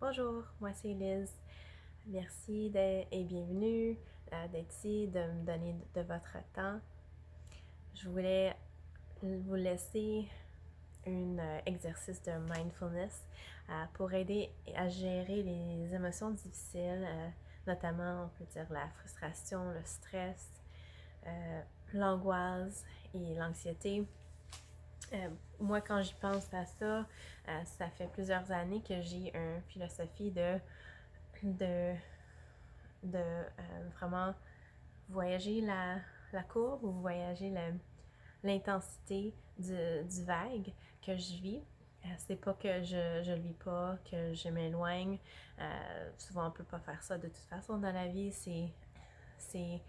Bonjour, moi c'est Liz. Merci et bienvenue d'être ici, de me donner de votre temps. Je voulais vous laisser un exercice de mindfulness pour aider à gérer les émotions difficiles, notamment on peut dire la frustration, le stress, l'angoisse et l'anxiété. Moi, quand j'y pense à ça, ça fait plusieurs années que j'ai une philosophie de, de vraiment voyager la courbe ou voyager l'intensité du vague que je vis. C'est pas que je le vis pas, que je m'éloigne. Souvent, on peut pas faire ça de toute façon dans la vie. C'est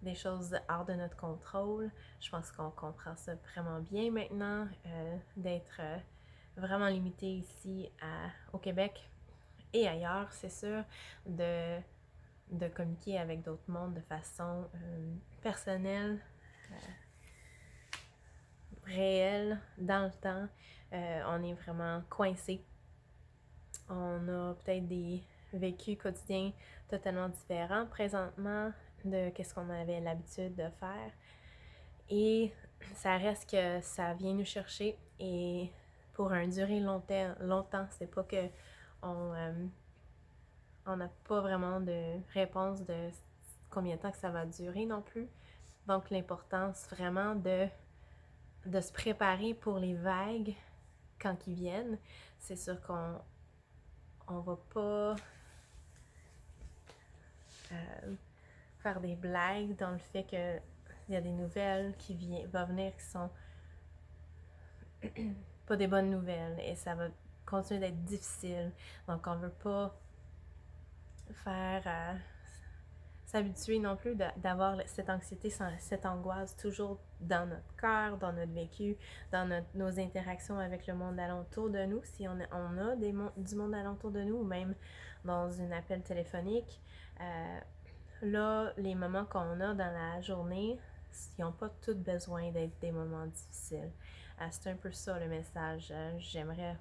des choses hors de notre contrôle. Je pense qu'on comprend ça vraiment bien maintenant, d'être vraiment limité ici au Québec et ailleurs, c'est sûr, de communiquer avec d'autres mondes de façon personnelle, réelle, dans le temps. On est vraiment coincé. On a peut-être des vécus quotidiens totalement différents présentement de ce qu'on avait l'habitude de faire. Et ça reste que ça vient nous chercher et pour un durée longtemps, c'est pas que on n'a pas vraiment de réponse de combien de temps que ça va durer non plus. Donc l'importance vraiment de se préparer pour les vagues quand ils viennent. C'est sûr qu'on va pas faire des blagues dans le fait que il y a des nouvelles vont venir qui sont pas des bonnes nouvelles et ça va continuer d'être difficile. Donc on veut pas faire s'habituer non plus d'avoir cette anxiété, cette angoisse toujours dans notre cœur, dans notre vécu, dans nos interactions avec le monde alentour de nous, si on a du monde alentour de nous, ou même dans un appel téléphonique. Là, les moments qu'on a dans la journée, ils n'ont pas tous besoin d'être des moments difficiles. C'est un peu ça le message j'aimerais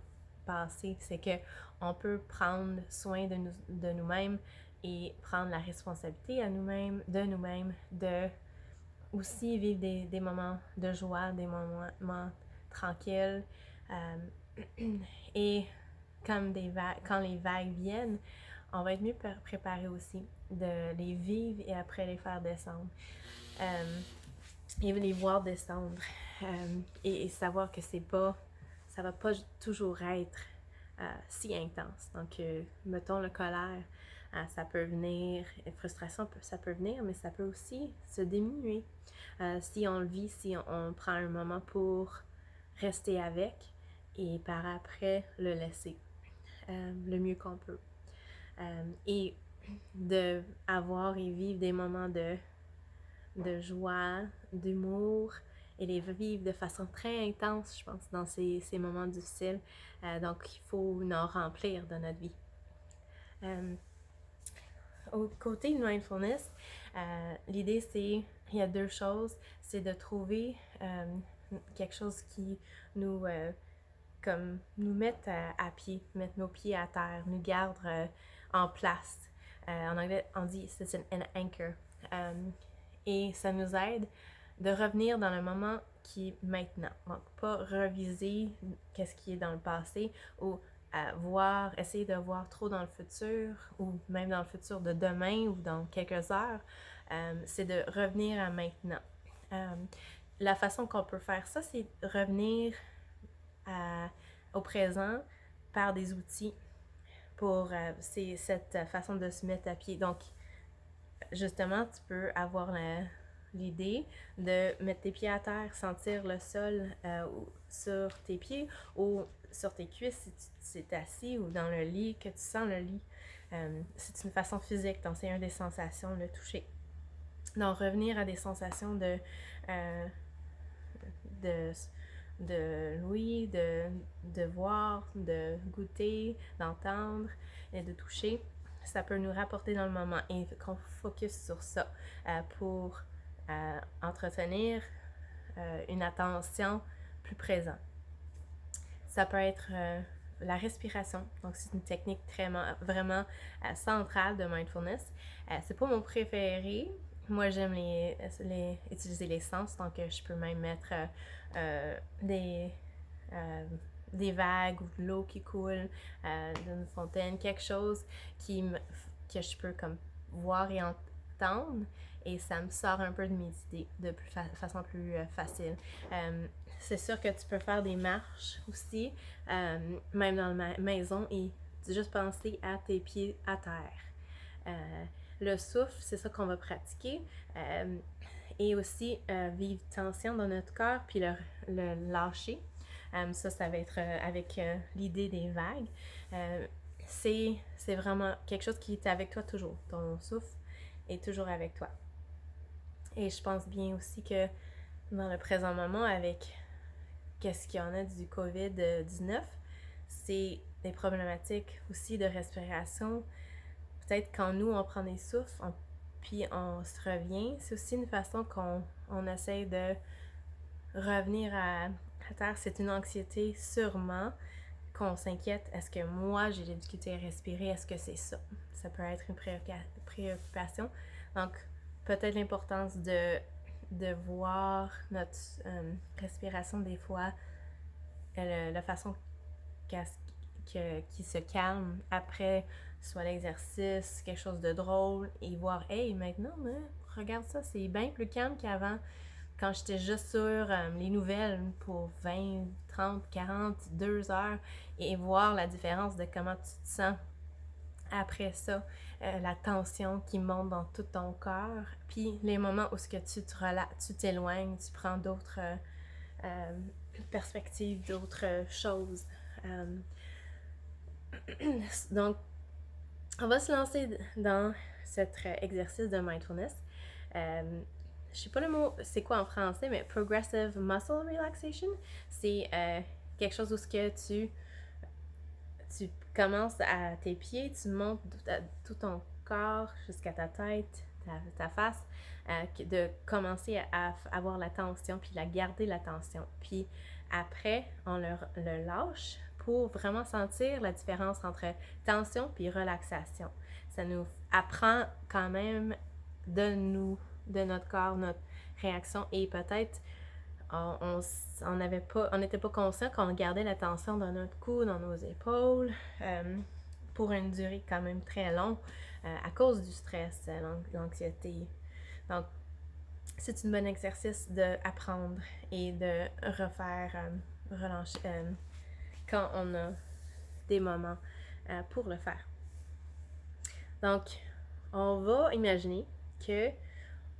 passer, c'est que on peut prendre soin de nous-mêmes et prendre la responsabilité de nous-mêmes, de aussi vivre des moments de joie, des moments tranquilles. Et quand les vagues viennent, on va être mieux préparé aussi de les vivre et après les faire descendre. Et les voir descendre. Et savoir que ça va pas toujours être si intense. Donc, mettons le colère, ça peut venir, frustration, ça peut venir, mais ça peut aussi se diminuer. Si on le vit, si on prend un moment pour rester avec et par après le laisser le mieux qu'on peut. Et de avoir et vivre des moments de joie, d'humour et les vivre de façon très intense, je pense, dans ces moments difficiles. Donc, il faut en remplir de notre vie. Au côté de mindfulness, l'idée c'est, il y a deux choses, c'est de trouver quelque chose qui nous, comme nous mette à pied, mettre nos pieds à terre, nous garde en place. En anglais, on dit c'est an anchor. Et ça nous aide de revenir dans le moment qui est maintenant. Donc, pas reviser qu'est-ce qui est dans le passé ou essayer de voir trop dans le futur ou même dans le futur de demain ou dans quelques heures. C'est de revenir à maintenant. La façon qu'on peut faire ça, c'est revenir au présent par des outils pour c'est cette façon de se mettre à pied. Donc, justement, tu peux avoir l'idée de mettre tes pieds à terre, sentir le sol sur tes pieds ou sur tes cuisses si tu es assis ou dans le lit, que tu sens le lit. C'est une façon physique, donc c'est une des sensations, le toucher. Donc, revenir à des sensations de l'ouïe, de voir, de goûter, d'entendre et de toucher. Ça peut nous rapporter dans le moment et qu'on focus sur ça pour entretenir une attention plus présente. Ça peut être la respiration. Donc, c'est une technique vraiment centrale de mindfulness. C'est pas mon préféré. Moi, j'aime utiliser les sens, donc je peux même mettre des, euh, des vagues ou de l'eau qui coule d'une fontaine, quelque chose que je peux comme voir et entendre, et ça me sort un peu de mes idées de façon plus facile. C'est sûr que tu peux faire des marches aussi, même dans la maison, et juste penser à tes pieds à terre. Le souffle, c'est ça qu'on va pratiquer. Et aussi vivre tension dans notre corps, puis le lâcher. Ça va être avec l'idée des vagues. C'est vraiment quelque chose qui est avec toi toujours. Ton souffle est toujours avec toi. Et je pense bien aussi que dans le présent moment, avec qu'est-ce qu'il y en a du COVID-19, c'est des problématiques aussi de respiration. Peut-être quand nous, on prend des souffles, puis on se revient, c'est aussi une façon qu'on essaie de revenir à terre. C'est une anxiété sûrement qu'on s'inquiète. Est-ce que moi, j'ai des difficultés à respirer? Est-ce que c'est ça? Ça peut être une préoccupation. Donc, peut-être l'importance de voir notre respiration des fois, la façon qui se calme après soit l'exercice, quelque chose de drôle, et voir, hey, maintenant, regarde ça, c'est bien plus calme qu'avant, quand j'étais juste sur les nouvelles pour 20, 30, 40, 2 heures, et voir la différence de comment tu te sens après ça, la tension qui monte dans tout ton corps, puis les moments où tu t'éloignes, tu prends d'autres perspectives, d'autres choses. Donc, on va se lancer dans cet exercice de mindfulness. Je sais pas le mot, c'est quoi en français, mais Progressive Muscle Relaxation, c'est quelque chose où ce que tu commences à tes pieds, tu montes tout ton corps jusqu'à ta tête, ta face, de commencer à avoir la tension, puis garder la tension. Puis après, on le lâche pour vraiment sentir la différence entre tension puis relaxation. Ça nous apprend quand même de notre corps, notre réaction, et peut-être on n'était pas conscient qu'on gardait la tension dans notre cou, dans nos épaules, pour une durée quand même très longue, à cause du stress, l'anxiété. Donc, c'est un bon exercice d'apprendre et de refaire, relâcher, quand on a des moments pour le faire. Donc, on va imaginer que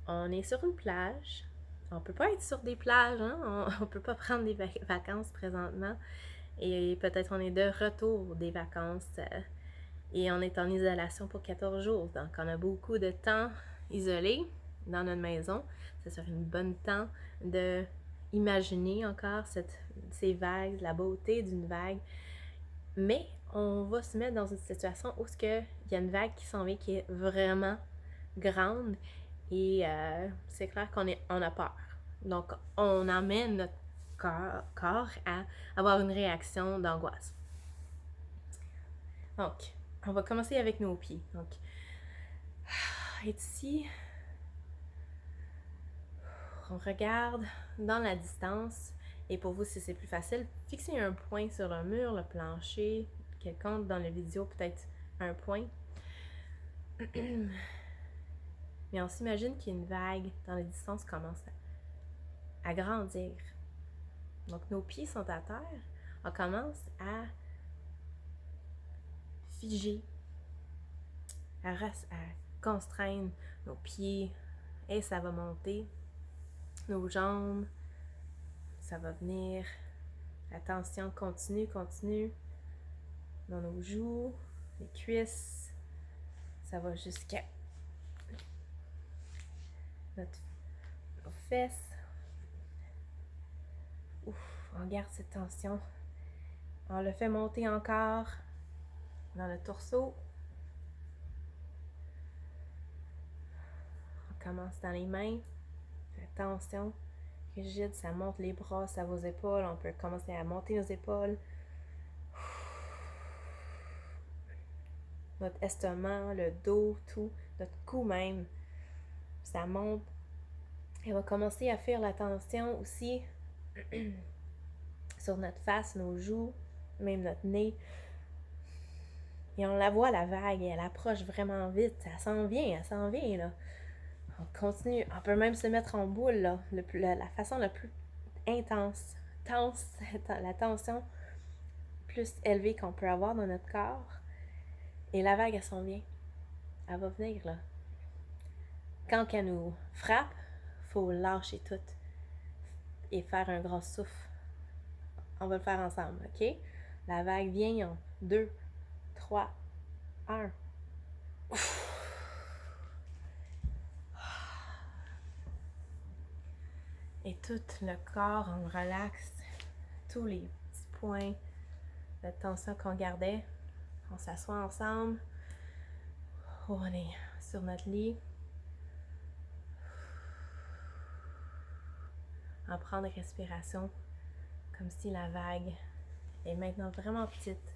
on est sur une plage. On peut pas être sur des plages, hein? On peut pas prendre des vacances présentement. Et peut-être on est de retour des vacances et on est en isolation pour 14 jours. Donc, on a beaucoup de temps isolé dans notre maison. Ça serait une bonne temps de imaginer encore ces vagues, la beauté d'une vague. Mais on va se mettre dans une situation où il y a une vague qui s'en vient, qui est vraiment grande, et c'est clair on a peur. Donc, on amène notre corps à avoir une réaction d'angoisse. Donc, on va commencer avec nos pieds. Donc, être ici, on regarde dans la distance, et pour vous, si c'est plus facile, fixez un point sur le mur, le plancher, quelconque. Dans la vidéo, peut-être un point. Mais on s'imagine qu'une vague dans la distance commence à grandir. Donc, nos pieds sont à terre. On commence à figer, à constraindre nos pieds, et ça va monter. Nos jambes, ça va venir. La tension continue dans nos joues, les cuisses. Ça va jusqu'à nos fesses. Ouf, on garde cette tension. On le fait monter encore dans le torseau. On commence dans les mains. La tension rigide, ça monte les bras, ça vos épaules. On peut commencer à monter nos épaules. notre estomac, le dos, tout, notre cou même. Ça monte. Elle va commencer à faire la tension aussi sur notre face, nos joues, même notre nez. Et on la voit, la vague, et elle approche vraiment vite. Elle s'en vient, là. On continue. On peut même se mettre en boule, là. La façon la plus intense. La tension plus élevée qu'on peut avoir dans notre corps. Et la vague, elle s'en vient. Elle va venir, là. Quand elle nous frappe, il faut lâcher tout et faire un grand souffle. On va le faire ensemble, OK? La vague vient en 2, 3, 1. Et tout le corps, on relaxe. Tous les petits points de tension qu'on gardait. On s'assoit ensemble. On est sur notre lit. On prend des respirations comme si la vague est maintenant vraiment petite.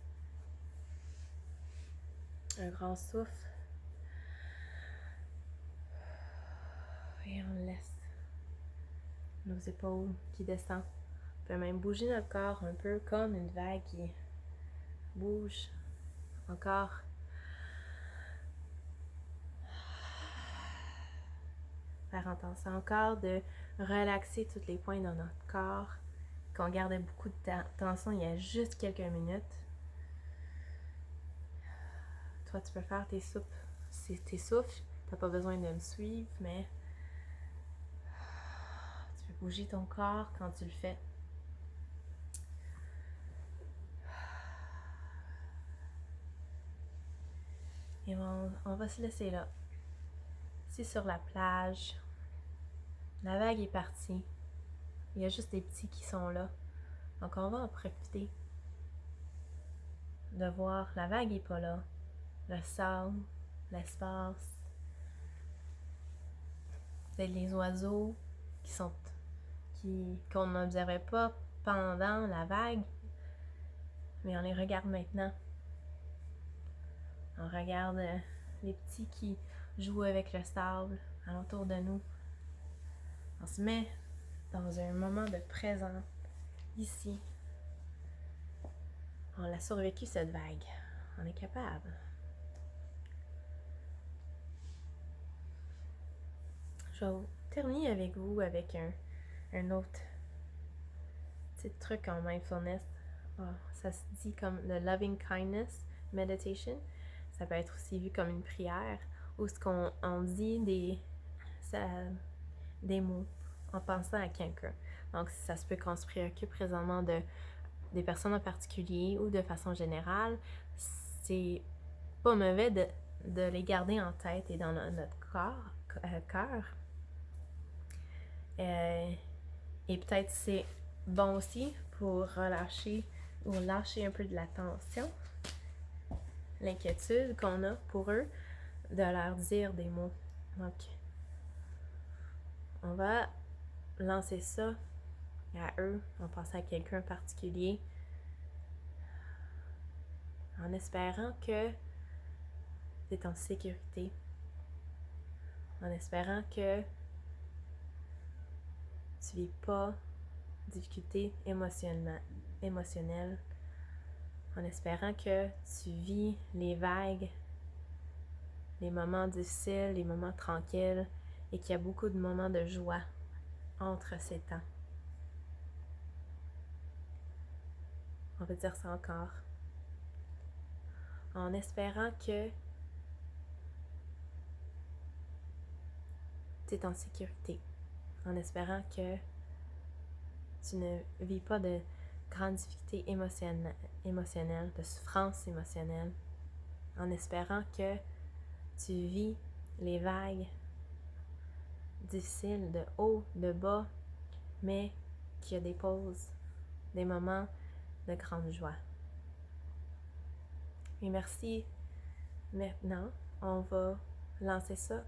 Un grand souffle. Et on laisse nos épaules qui descendent. On peut même bouger notre corps un peu comme une vague qui bouge encore. Faire attention encore de relaxer tous les points dans notre corps, qu'on gardait beaucoup de tension il y a juste quelques minutes. Toi, tu peux faire tes souffles. T'as pas besoin de me suivre, mais tu peux bouger ton corps quand tu le fais. Et on va se laisser là. C'est sur la plage. La vague est partie. Il y a juste des petits qui sont là. Donc on va en profiter de voir la vague n'est pas là. Le sable, l'espace. C'est les oiseaux qu'on n'observait pas pendant la vague, mais on les regarde maintenant. On regarde les petits qui jouent avec le sable alentour de nous. On se met dans un moment de présent, ici. On l'a survécu cette vague. On est capable. Je vais terminer avec vous avec un autre petit truc en mindfulness. Ça se dit comme le loving kindness meditation. Ça peut être aussi vu comme une prière où ce qu'on dit des mots en pensant à quelqu'un. Donc, ça se peut qu'on se préoccupe présentement des personnes en particulier ou de façon générale. C'est pas mauvais de les garder en tête et dans notre cœur. Et peut-être c'est bon aussi pour relâcher ou lâcher un peu de la tension, l'inquiétude qu'on a pour eux, de leur dire des mots. Donc, on va lancer ça à eux, en pensant à quelqu'un en particulier, en espérant que tu es en sécurité, en espérant que tu vis pas de difficultés émotionnelles, en espérant que tu vis les vagues, les moments difficiles, les moments tranquilles, et qu'il y a beaucoup de moments de joie entre ces temps. On va dire ça encore. En espérant que tu es en sécurité. En espérant que tu ne vis pas de grandes difficultés émotionnelles, de souffrance émotionnelle. En espérant que tu vis les vagues difficiles de haut, de bas, mais qu'il y a des pauses, des moments de grande joie. Et merci. Maintenant, on va lancer ça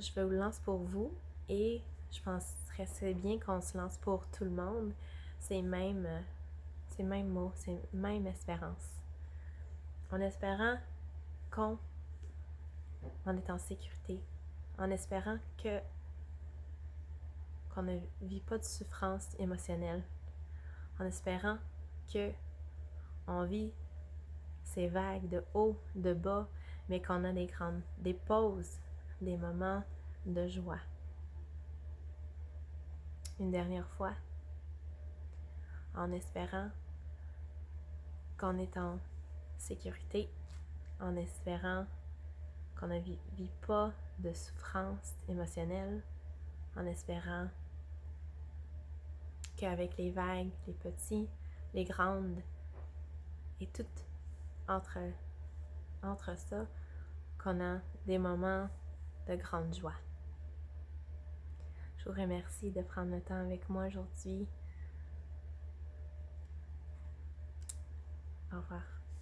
je vais vous le lancer pour vous et je penserais que c'est bien qu'on se lance pour tout le monde. C'est même mots, c'est même espérance. en espérant qu'on est en sécurité, en espérant qu'on ne vit pas de souffrance émotionnelle, en espérant que on vit ces vagues de haut, de bas, mais qu'on a des pauses, des moments de joie. Une dernière fois, en espérant qu'on est en sécurité, en espérant qu'on ne vit pas de souffrance émotionnelle, en espérant qu'avec les vagues, les petits, les grandes, et tout entre ça, qu'on a des moments de grande joie. Je vous remercie de prendre le temps avec moi aujourd'hui. Au revoir.